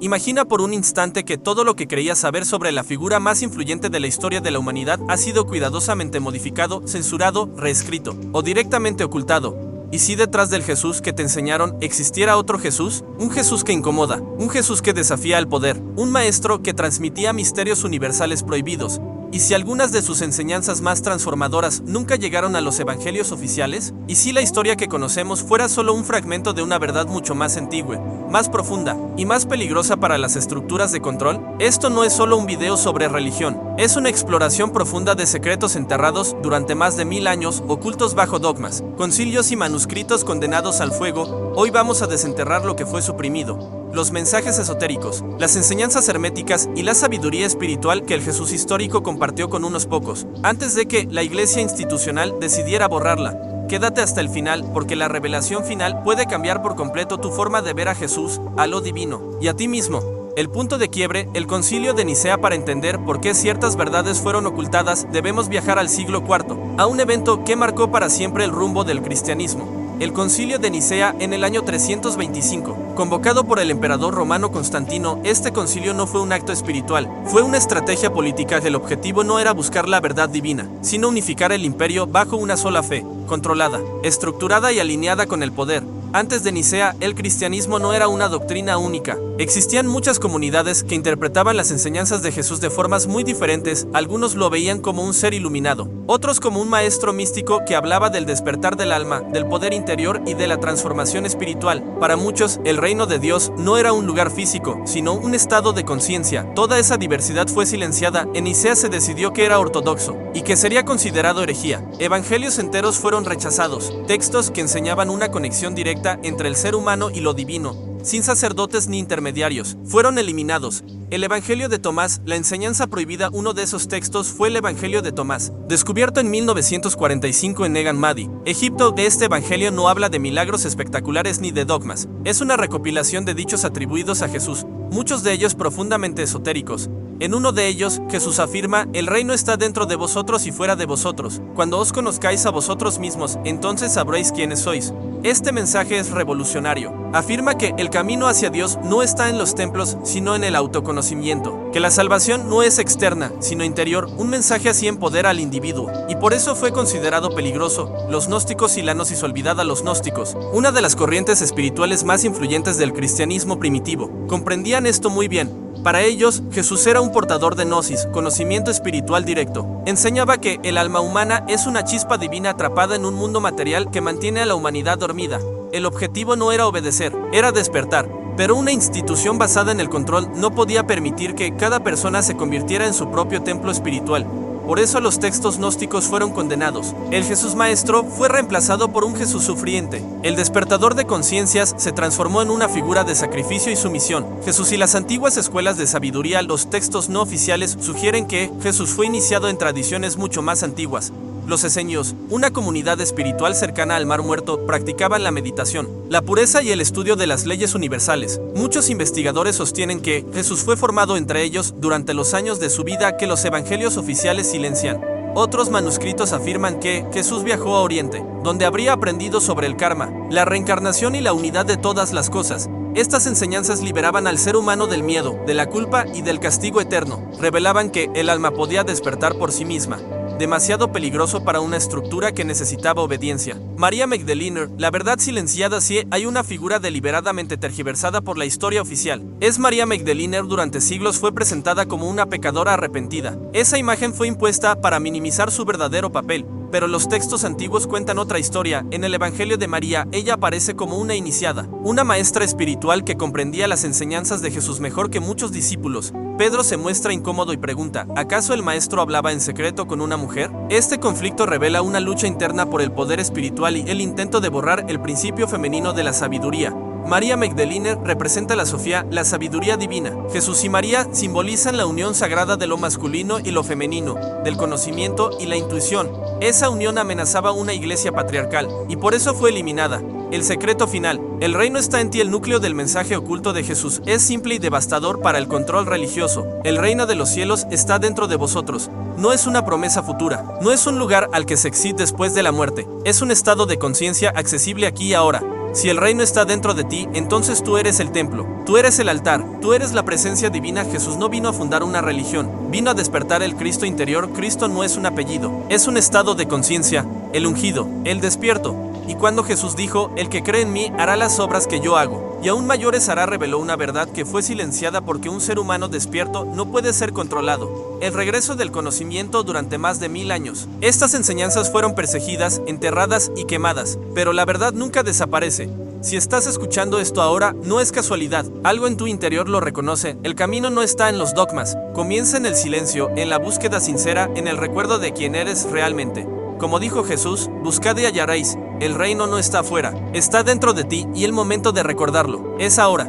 Imagina por un instante que todo lo que creías saber sobre la figura más influyente de la historia de la humanidad ha sido cuidadosamente modificado, censurado, reescrito o directamente ocultado. ¿Y si detrás del Jesús que te enseñaron existiera otro Jesús? Un Jesús que incomoda, un Jesús que desafía al poder, un maestro que transmitía misterios universales prohibidos. ¿Y si algunas de sus enseñanzas más transformadoras nunca llegaron a los evangelios oficiales? ¿Y si la historia que conocemos fuera solo un fragmento de una verdad mucho más antigua, más profunda y más peligrosa para las estructuras de control? Esto no es solo un video sobre religión, es una exploración profunda de secretos enterrados durante más de 1000 años, ocultos bajo dogmas, concilios y manuscritos condenados al fuego. Hoy vamos a desenterrar lo que fue suprimido, los mensajes esotéricos, las enseñanzas herméticas y la sabiduría espiritual que el Jesús histórico compartió con unos pocos, antes de que la iglesia institucional decidiera borrarla. Quédate hasta el final, porque la revelación final puede cambiar por completo tu forma de ver a Jesús, a lo divino, y a ti mismo. El punto de quiebre, el Concilio de Nicea. Para entender por qué ciertas verdades fueron ocultadas, debemos viajar al siglo IV, a un evento que marcó para siempre el rumbo del cristianismo. El Concilio de Nicea en el año 325, convocado por el emperador romano Constantino. Este concilio no fue un acto espiritual, fue una estrategia política. El objetivo no era buscar la verdad divina, sino unificar el imperio bajo una sola fe, controlada, estructurada y alineada con el poder. Antes de Nicea, el cristianismo no era una doctrina única. Existían muchas comunidades que interpretaban las enseñanzas de Jesús de formas muy diferentes. Algunos lo veían como un ser iluminado, otros como un maestro místico que hablaba del despertar del alma, del poder interior y de la transformación espiritual. Para muchos, el reino de Dios no era un lugar físico, sino un estado de conciencia. Toda esa diversidad fue silenciada. En Nicea se decidió que era ortodoxo y que sería considerado herejía. Evangelios enteros fueron rechazados, textos que enseñaban una conexión directa entre el ser humano y lo divino, sin sacerdotes ni intermediarios, fueron eliminados. El Evangelio de Tomás, la enseñanza prohibida. Uno de esos textos fue el Evangelio de Tomás, descubierto en 1945 en Nag Hammadi, Egipto. Este Evangelio no habla de milagros espectaculares ni de dogmas, es una recopilación de dichos atribuidos a Jesús, muchos de ellos profundamente esotéricos. En uno de ellos, Jesús afirma: el reino está dentro de vosotros y fuera de vosotros. Cuando os conozcáis a vosotros mismos, entonces sabréis quiénes sois. Este mensaje es revolucionario. Afirma que el camino hacia Dios no está en los templos, sino en el autoconocimiento. Que la salvación no es externa, sino interior. Un mensaje así empodera al individuo, y por eso fue considerado peligroso. Los gnósticos y la gnosis. Olvidad a los gnósticos, una de las corrientes espirituales más influyentes del cristianismo primitivo, comprendían esto muy bien. Para ellos, Jesús era un portador de gnosis, conocimiento espiritual directo. Enseñaba que el alma humana es una chispa divina atrapada en un mundo material que mantiene a la humanidad dormida. El objetivo no era obedecer, era despertar. Pero una institución basada en el control no podía permitir que cada persona se convirtiera en su propio templo espiritual. Por eso los textos gnósticos fueron condenados. El Jesús maestro fue reemplazado por un Jesús sufriente. El despertador de conciencias se transformó en una figura de sacrificio y sumisión. Jesús y las antiguas escuelas de sabiduría. Los textos no oficiales sugieren que Jesús fue iniciado en tradiciones mucho más antiguas. Los esenios, una comunidad espiritual cercana al Mar Muerto, practicaban la meditación, la pureza y el estudio de las leyes universales. Muchos investigadores sostienen que Jesús fue formado entre ellos durante los años de su vida que los evangelios oficiales silencian. Otros manuscritos afirman que Jesús viajó a Oriente, donde habría aprendido sobre el karma, la reencarnación y la unidad de todas las cosas. Estas enseñanzas liberaban al ser humano del miedo, de la culpa y del castigo eterno. Revelaban que el alma podía despertar por sí misma. Demasiado peligroso para una estructura que necesitaba obediencia. María Magdalena, la verdad silenciada. Sí, hay una figura deliberadamente tergiversada por la historia oficial. Es María Magdalena. Durante siglos fue presentada como una pecadora arrepentida. Esa imagen fue impuesta para minimizar su verdadero papel. Pero los textos antiguos cuentan otra historia. En el Evangelio de María, ella aparece como una iniciada, una maestra espiritual que comprendía las enseñanzas de Jesús mejor que muchos discípulos. Pedro se muestra incómodo y pregunta: ¿acaso el maestro hablaba en secreto con una mujer? Este conflicto revela una lucha interna por el poder espiritual y el intento de borrar el principio femenino de la sabiduría. María Magdalena representa la Sofía, la sabiduría divina. Jesús y María simbolizan la unión sagrada de lo masculino y lo femenino, del conocimiento y la intuición. Esa unión amenazaba una iglesia patriarcal, y por eso fue eliminada. El secreto final: el reino está en ti. El núcleo del mensaje oculto de Jesús es simple y devastador para el control religioso. El reino de los cielos está dentro de vosotros. No es una promesa futura, no es un lugar al que se accede después de la muerte. Es un estado de conciencia accesible aquí y ahora. Si el reino está dentro de ti, entonces tú eres el templo, tú eres el altar, tú eres la presencia divina. Jesús no vino a fundar una religión, vino a despertar el Cristo interior. Cristo no es un apellido, es un estado de conciencia, el ungido, el despierto. Y cuando Jesús dijo, el que cree en mí hará las obras que yo hago, y aún mayores hará, reveló una verdad que fue silenciada porque un ser humano despierto no puede ser controlado. El regreso del conocimiento durante más de 1000 años. Estas enseñanzas fueron perseguidas, enterradas y quemadas, pero la verdad nunca desaparece. Si estás escuchando esto ahora, no es casualidad, algo en tu interior lo reconoce. El camino no está en los dogmas, comienza en el silencio, en la búsqueda sincera, en el recuerdo de quién eres realmente. Como dijo Jesús, buscad y hallaréis. El reino no está afuera, está dentro de ti y el momento de recordarlo es ahora.